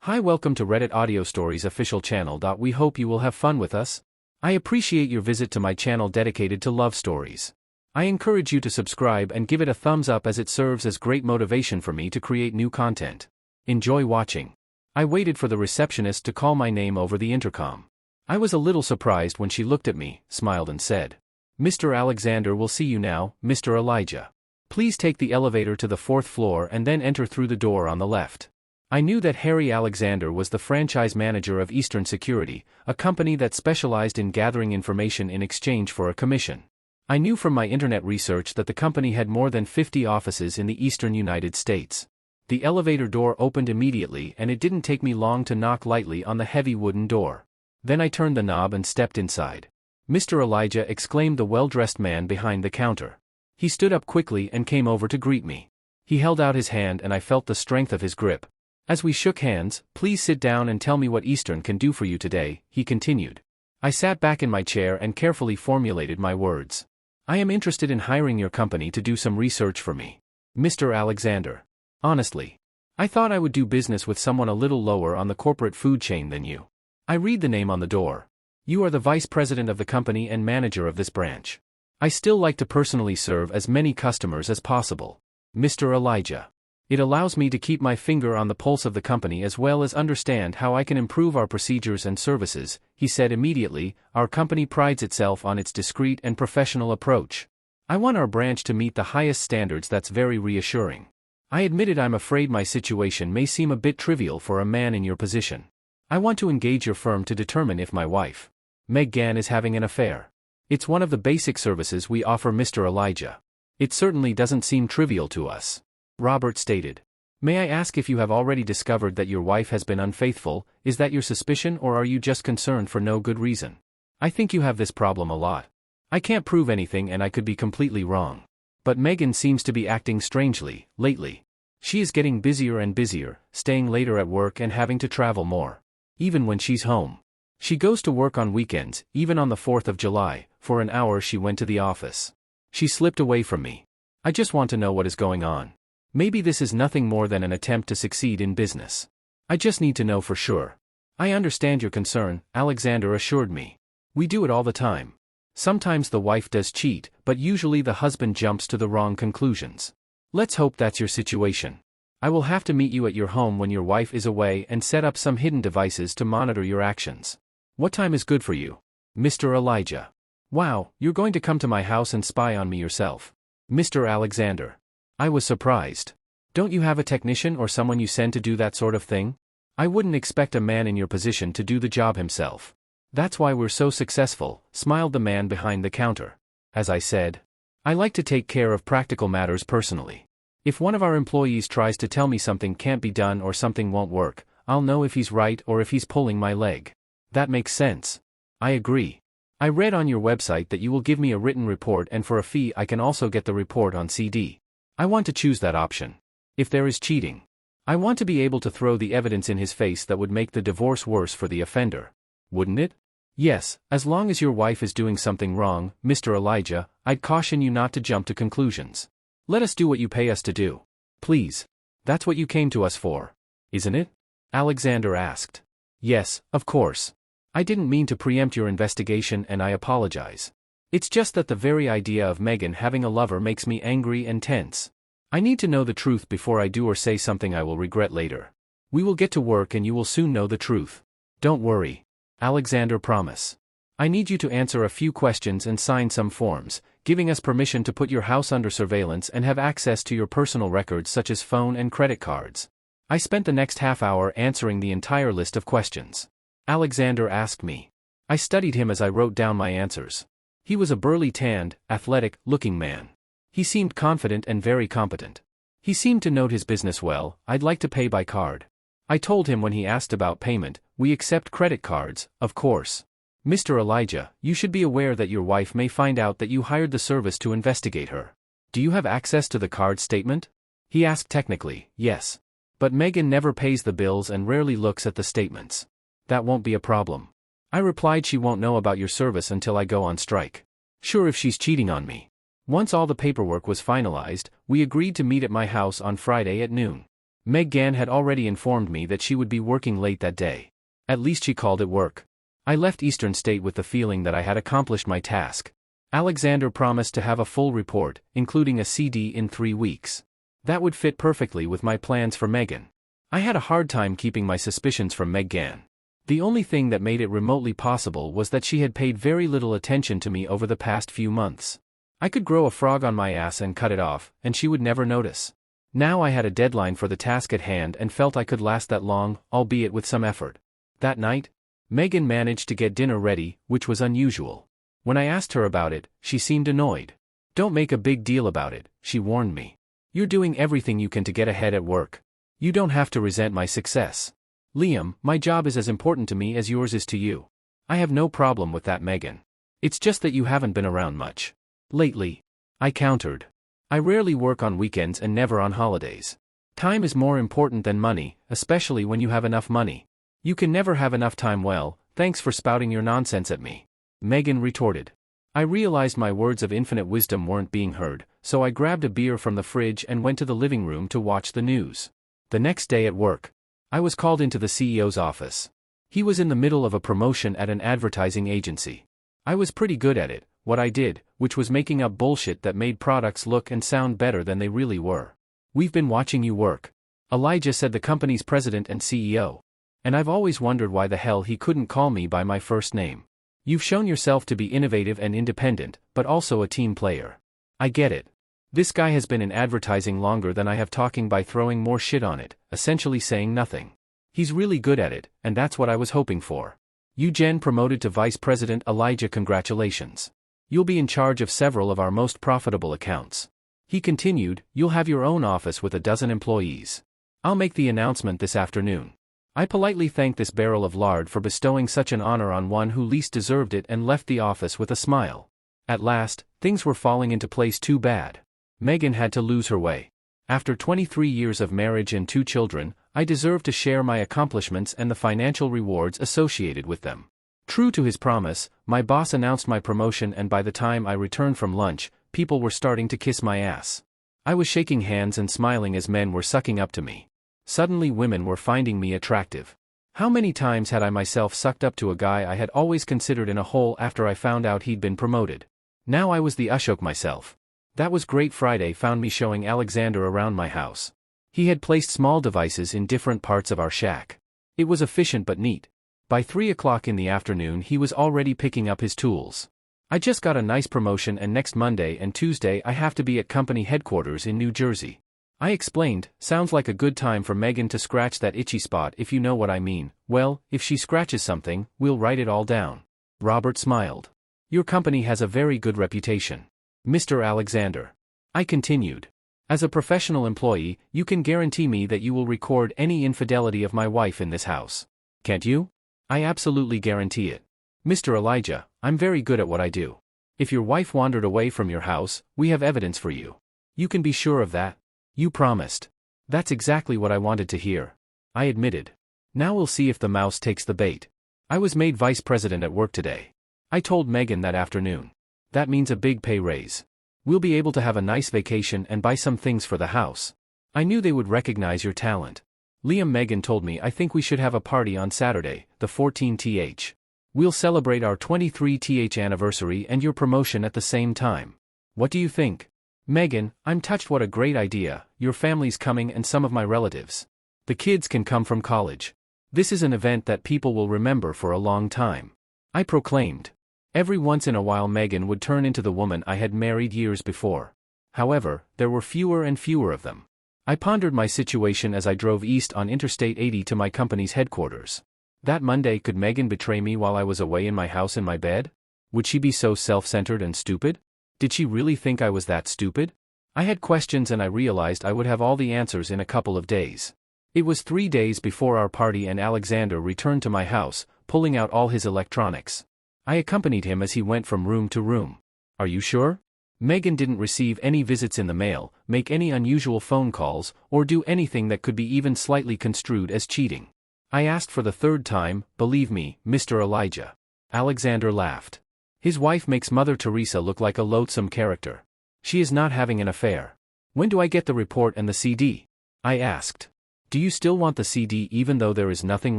Hi, welcome to Reddit Audio Stories official channel. We hope you will have fun with us. I appreciate your visit to my channel dedicated to love stories. I encourage you to subscribe and give it a thumbs up as it serves as great motivation for me to create new content. Enjoy watching. I waited for the receptionist to call my name over the intercom. I was a little surprised when she looked at me, smiled and said, "Mr. Alexander will see you now, Mr. Elijah. Please take the elevator to the 4th floor and then enter through the door on the left." I knew that Harry Alexander was the franchise manager of Eastern Security, a company that specialized in gathering information in exchange for a commission. I knew from my internet research that the company had more than 50 offices in the eastern United States. The elevator door opened immediately and it didn't take me long to knock lightly on the heavy wooden door. Then I turned the knob and stepped inside. "Mr. Elijah," exclaimed the well-dressed man behind the counter. He stood up quickly and came over to greet me. He held out his hand and I felt the strength of his grip. As we shook hands, "Please sit down and tell me what Eastern can do for you today," he continued. I sat back in my chair and carefully formulated my words. "I am interested in hiring your company to do some research for me, Mr. Alexander. Honestly, I thought I would do business with someone a little lower on the corporate food chain than you." I read the name on the door. "You are the vice president of the company and manager of this branch. I still like to personally serve as many customers as possible, Mr. Elijah. It allows me to keep my finger on the pulse of the company as well as understand how I can improve our procedures and services," he said immediately. "Our company prides itself on its discreet and professional approach. I want our branch to meet the highest standards." That's very reassuring. I admitted I'm afraid my situation may seem a bit trivial for a man in your position. I want to engage your firm to determine if my wife, Meg Gann, is having an affair. It's one of the basic services we offer, Mr. Elijah. It certainly doesn't seem trivial to us," Robert stated. "May I ask if you have already discovered that your wife has been unfaithful? Is that your suspicion or are you just concerned for no good reason? I think you have this problem a lot. I can't prove anything and I could be completely wrong. But Megan seems to be acting strangely lately. She is getting busier and busier, staying later at work and having to travel more. Even when she's home. She goes to work on weekends, even on the 4th of July, for an hour she went to the office. She slipped away from me. I just want to know what is going on. Maybe this is nothing more than an attempt to succeed in business. I just need to know for sure." "I understand your concern," Alexander assured me. "We do it all the time. Sometimes the wife does cheat, but usually the husband jumps to the wrong conclusions. Let's hope that's your situation. I will have to meet you at your home when your wife is away and set up some hidden devices to monitor your actions. What time is good for you, Mr. Elijah?" "Wow, you're going to come to my house and spy on me yourself, Mr. Alexander?" I was surprised. "Don't you have a technician or someone you send to do that sort of thing? I wouldn't expect a man in your position to do the job himself. That's why we're so successful," smiled the man behind the counter. "As I said, I like to take care of practical matters personally. If one of our employees tries to tell me something can't be done or something won't work, I'll know if he's right or if he's pulling my leg." "That makes sense." "I agree. I read on your website that you will give me a written report and for a fee I can also get the report on CD. I want to choose that option. If there is cheating, I want to be able to throw the evidence in his face that would make the divorce worse for the offender. Wouldn't it?" "Yes, as long as your wife is doing something wrong, Mr. Elijah, I'd caution you not to jump to conclusions. Let us do what you pay us to do. Please. That's what you came to us for, isn't it?" Alexander asked. "Yes, of course. I didn't mean to preempt your investigation and I apologize. It's just that the very idea of Megan having a lover makes me angry and tense. I need to know the truth before I do or say something I will regret later. We will get to work and you will soon know the truth. Don't worry. Alexander, promise. I need you to answer a few questions and sign some forms, giving us permission to put your house under surveillance and have access to your personal records such as phone and credit cards." I spent the next half hour answering the entire list of questions Alexander asked me. I studied him as I wrote down my answers. He was a burly, tanned, athletic-looking man. He seemed confident and very competent. He seemed to note his business well. "I'd like to pay by card." I told him when he asked about payment, "We accept credit cards, of course." "Mr. Elijah, you should be aware that your wife may find out that you hired the service to investigate her. Do you have access to the card statement?" He asked technically. "Yes. But Megan never pays the bills and rarely looks at the statements." "That won't be a problem." I replied. "She won't know about your service until I go on strike." "Sure, if she's cheating on me." Once all the paperwork was finalized, we agreed to meet at my house on Friday at noon. Meg Gann had already informed me that she would be working late that day. At least she called it work. I left Eastern State with the feeling that I had accomplished my task. Alexander promised to have a full report, including a CD, in 3 weeks. That would fit perfectly with my plans for Megan. I had a hard time keeping my suspicions from Meg Gann. The only thing that made it remotely possible was that she had paid very little attention to me over the past few months. I could grow a frog on my ass and cut it off, and she would never notice. Now I had a deadline for the task at hand and felt I could last that long, albeit with some effort. That night, Megan managed to get dinner ready, which was unusual. When I asked her about it, she seemed annoyed. "Don't make a big deal about it," she warned me. "You're doing everything you can to get ahead at work. You don't have to resent my success. Liam, my job is as important to me as yours is to you. I have no problem with that, Megan. It's just that you haven't been around much lately," I countered. "I rarely work on weekends and never on holidays. Time is more important than money, especially when you have enough money. You can never have enough time. Well, thanks for spouting your nonsense at me," Megan retorted. I realized my words of infinite wisdom weren't being heard, so I grabbed a beer from the fridge and went to the living room to watch the news. The next day at work, I was called into the CEO's office. He was in the middle of a promotion at an advertising agency. I was pretty good at it, what I did, which was making up bullshit that made products look and sound better than they really were. "We've been watching you work," Elijah said, the company's president and CEO. "And I've always wondered why the hell he couldn't call me by my first name. You've shown yourself to be innovative and independent, but also a team player. I get it. This guy has been in advertising longer than I have, talking by throwing more shit on it, essentially saying nothing. He's really good at it, and that's what I was hoping for. You gen promoted to vice president, Elijah, congratulations. You'll be in charge of several of our most profitable accounts." He continued, "You'll have your own office with 12 employees. I'll make the announcement this afternoon." I politely thanked this barrel of lard for bestowing such an honor on one who least deserved it and left the office with a smile. At last, things were falling into place. Too bad. Megan had to lose her way. After 23 years of marriage and 2 children, I deserved to share my accomplishments and the financial rewards associated with them. True to his promise, my boss announced my promotion, and by the time I returned from lunch, people were starting to kiss my ass. I was shaking hands and smiling as men were sucking up to me. Suddenly women were finding me attractive. How many times had I myself sucked up to a guy I had always considered in a hole after I found out he'd been promoted? Now I was the Ashok myself. That was great. Friday found me showing Alexander around my house. He had placed small devices in different parts of our shack. It was efficient but neat. By 3 o'clock in the afternoon he was already picking up his tools. "I just got a nice promotion, and next Monday and Tuesday I have to be at company headquarters in New Jersey." I explained. "Sounds like a good time for Megan to scratch that itchy spot, if you know what I mean." "Well, if she scratches something, we'll write it all down." Robert smiled. "Your company has a very good reputation, Mr. Alexander," I continued. "As a professional employee, you can guarantee me that you will record any infidelity of my wife in this house. Can't you?" "I absolutely guarantee it. Mr. Elijah, I'm very good at what I do. If your wife wandered away from your house, we have evidence for you. You can be sure of that." "You promised." "That's exactly what I wanted to hear," I admitted. "Now we'll see if the mouse takes the bait. I was made vice president at work today," I told Megan that afternoon. "That means a big pay raise. We'll be able to have a nice vacation and buy some things for the house. I knew they would recognize your talent. Liam," Megan told me, "I think we should have a party on Saturday, the 14th. We'll celebrate our 23th anniversary and your promotion at the same time. What do you think?" "Megan, I'm touched. What a great idea. Your family's coming and some of my relatives. The kids can come from college. This is an event that people will remember for a long time," I proclaimed. Every once in a while Megan would turn into the woman I had married years before. However, there were fewer and fewer of them. I pondered my situation as I drove east on Interstate 80 to my company's headquarters. That Monday, could Megan betray me while I was away in my house in my bed? Would she be so self-centered and stupid? Did she really think I was that stupid? I had questions, and I realized I would have all the answers in a couple of days. It was 3 days before our party and Alexander returned to my house, pulling out all his electronics. I accompanied him as he went from room to room. "Are you sure?" Megan didn't receive any visits in the mail, make any unusual phone calls, or do anything that could be even slightly construed as cheating. I asked for the 3rd time. "Believe me, Mr. Elijah." Alexander laughed. "His wife makes Mother Teresa look like a loathsome character. She is not having an affair. When do I get the report and the CD?" I asked. Do you still want the CD even though there is nothing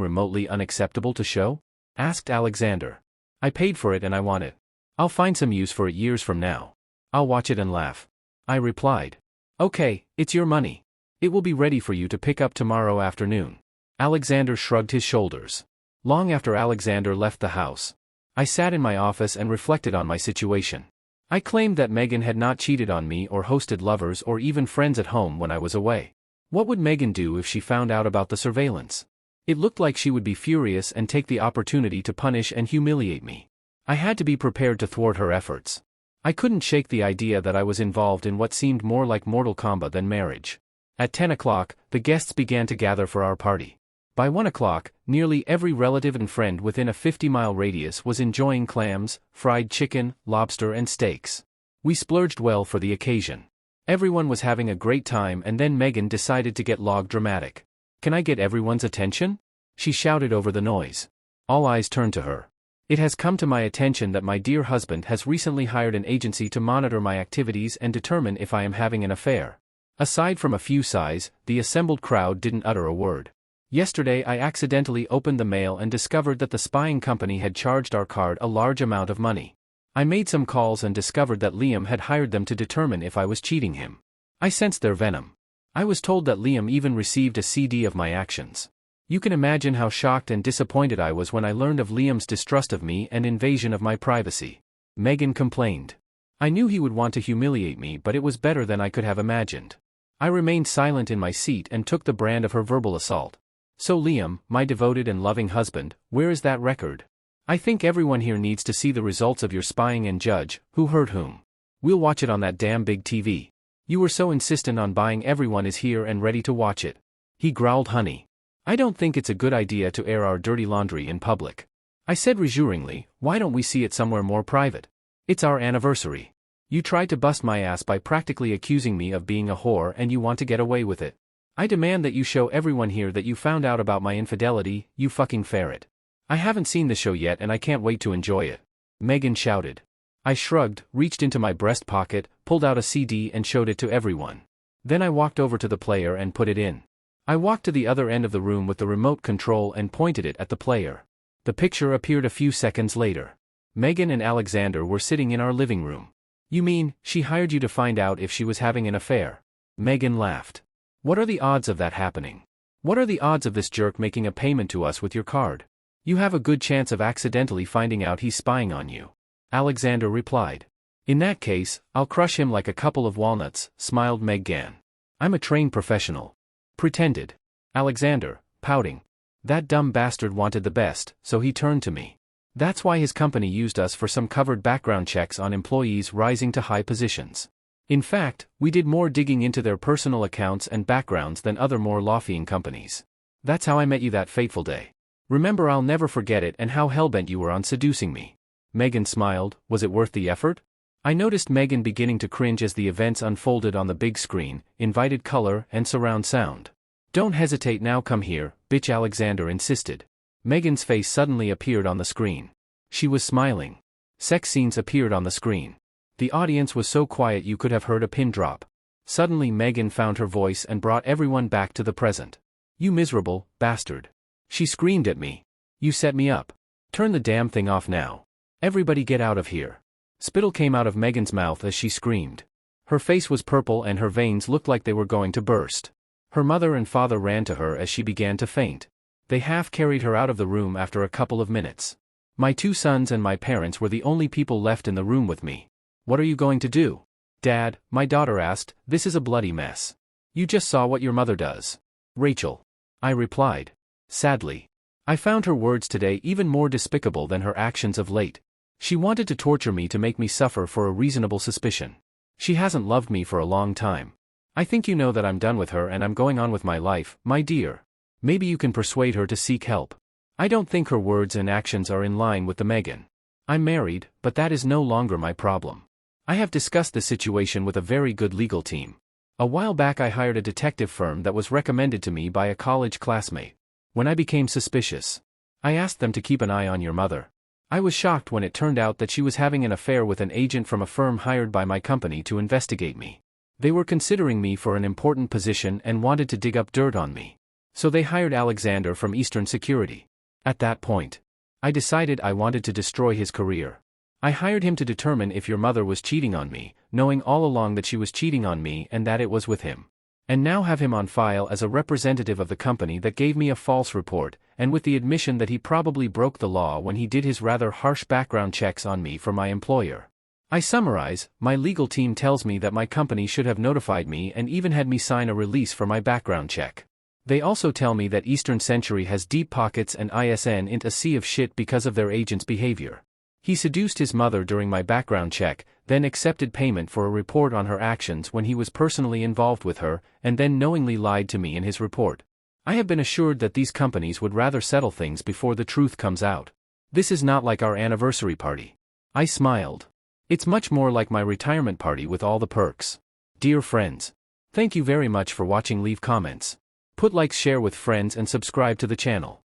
remotely unacceptable to show? Asked Alexander. I paid for it and I want it. I'll find some use for it years from now. I'll watch it and laugh. I replied. Okay, it's your money. It will be ready for you to pick up tomorrow afternoon. Alexander shrugged his shoulders. Long after Alexander left the house, I sat in my office and reflected on my situation. I claimed that Megan had not cheated on me or hosted lovers or even friends at home when I was away. What would Megan do if she found out about the surveillance? It looked like she would be furious and take the opportunity to punish and humiliate me. I had to be prepared to thwart her efforts. I couldn't shake the idea that I was involved in what seemed more like Mortal Kombat than marriage. At 10 o'clock, the guests began to gather for our party. By 1 o'clock, nearly every relative and friend within a 50-mile radius was enjoying clams, fried chicken, lobster and steaks. We splurged well for the occasion. Everyone was having a great time and then Megan decided to get dramatic. Can I get everyone's attention? She shouted over the noise. All eyes turned to her. It has come to my attention that my dear husband has recently hired an agency to monitor my activities and determine if I am having an affair. Aside from a few sighs, the assembled crowd didn't utter a word. Yesterday I accidentally opened the mail and discovered that the spying company had charged our card a large amount of money. I made some calls and discovered that Liam had hired them to determine if I was cheating him. I sensed their venom. I was told that Liam even received a CD of my actions. You can imagine how shocked and disappointed I was when I learned of Liam's distrust of me and invasion of my privacy. Megan complained. I knew he would want to humiliate me, but it was better than I could have imagined. I remained silent in my seat and took the brand of her verbal assault. So Liam, my devoted and loving husband, where is that record? I think everyone here needs to see the results of your spying and judge who hurt whom. We'll watch it on that damn big TV. You were so insistent on buying. Everyone is here and ready to watch it. He growled. Honey, I don't think it's a good idea to air our dirty laundry in public. I said reassuringly, why don't we see it somewhere more private? It's our anniversary. You tried to bust my ass by practically accusing me of being a whore and you want to get away with it. I demand that you show everyone here that you found out about my infidelity, you fucking ferret. I haven't seen the show yet and I can't wait to enjoy it. Megan shouted. I shrugged, reached into my breast pocket, pulled out a CD and showed it to everyone. Then I walked over to the player and put it in. I walked to the other end of the room with the remote control and pointed it at the player. The picture appeared a few seconds later. Megan and Alexander were sitting in our living room. You mean, she hired you to find out if she was having an affair? Megan laughed. What are the odds of that happening? What are the odds of this jerk making a payment to us with your card? You have a good chance of accidentally finding out he's spying on you. Alexander replied. In that case, I'll crush him like a couple of walnuts, smiled Megan. I'm a trained professional. Pretended. Alexander, pouting. That dumb bastard wanted the best, so he turned to me. That's why his company used us for some covered background checks on employees rising to high positions. In fact, we did more digging into their personal accounts and backgrounds than other more lawfying companies. That's how I met you that fateful day. Remember, I'll never forget it and how hellbent you were on seducing me. Megan smiled. Was it worth the effort? I noticed Megan beginning to cringe as the events unfolded on the big screen, invited color and surround sound. Don't hesitate now, come here, bitch, Alexander insisted. Megan's face suddenly appeared on the screen. She was smiling. Sex scenes appeared on the screen. The audience was so quiet you could have heard a pin drop. Suddenly Megan found her voice and brought everyone back to the present. You miserable bastard. She screamed at me. You set me up. Turn the damn thing off now. Everybody get out of here. Spittle came out of Megan's mouth as she screamed. Her face was purple and her veins looked like they were going to burst. Her mother and father ran to her as she began to faint. They half carried her out of the room after a couple of minutes. My 2 sons and my parents were the only people left in the room with me. What are you going to do? Dad, my daughter asked, this is a bloody mess. You just saw what your mother does. Rachel. I replied. Sadly. I found her words today even more despicable than her actions of late. She wanted to torture me to make me suffer for a reasonable suspicion. She hasn't loved me for a long time. I think you know that I'm done with her and I'm going on with my life, my dear. Maybe you can persuade her to seek help. I don't think her words and actions are in line with the Megan. I'm married, but that is no longer my problem. I have discussed the situation with a very good legal team. A while back I hired a detective firm that was recommended to me by a college classmate. When I became suspicious, I asked them to keep an eye on your mother. I was shocked when it turned out that she was having an affair with an agent from a firm hired by my company to investigate me. They were considering me for an important position and wanted to dig up dirt on me. So they hired Alexander from Eastern Security. At that point, I decided I wanted to destroy his career. I hired him to determine if your mother was cheating on me, knowing all along that she was cheating on me and that it was with him. And now have him on file as a representative of the company that gave me a false report, and with the admission that he probably broke the law when he did his rather harsh background checks on me for my employer. I summarize, my legal team tells me that my company should have notified me and even had me sign a release for my background check. They also tell me that Eastern Century has deep pockets and ISN into a sea of shit because of their agent's behavior. He seduced his mother during my background check, then accepted payment for a report on her actions when he was personally involved with her, and then knowingly lied to me in his report. I have been assured that these companies would rather settle things before the truth comes out. This is not like our anniversary party. I smiled. It's much more like my retirement party with all the perks. Dear friends, thank you very much for watching. Leave comments. Put likes, share with friends and subscribe to the channel.